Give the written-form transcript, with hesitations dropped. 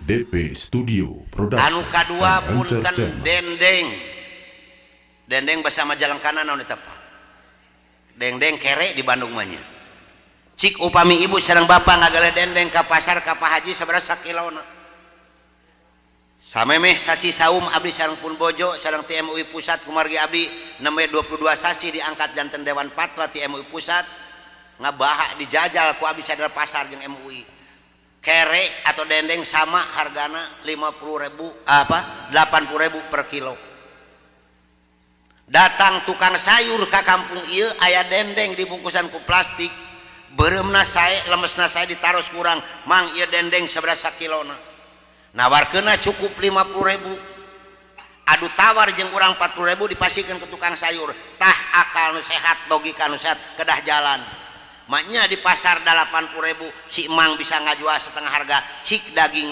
DP Studio Production. Anu kadua punten dendeng bersama jalan kanan naon eta Pak? Dendeng kere di Bandung manya. Cik upami ibu sareng bapak ngagale dendeng ka pasar ka Pak Haji sabaraha kilona. Samemeh sasi saum abdi sareng pun bojo sareng ti MUI pusat kumargi abdi nembe 22 sasi diangkat janten Dewan Fatwa ti MUI pusat ngabaha dijajal ku abdi sadar pasar jeung MUI. Kere atau dendeng sama hargana 50.000 80.000 per kilo. Datang tukang sayur ke kampung ieu aya dendeng dibungkusan ku plastik bereumna sae lemesna sae ditaros kurang mang ieu dendeng sabaraha kilona nawarkeunna cukup 50.000 adu tawar jeung urang 40.000 dipasikeun ke tukang sayur tah akal nu sehat logika nu sehat kedah jalan maknya di pasar 80.000 si emang bisa ngajual setengah harga cik daging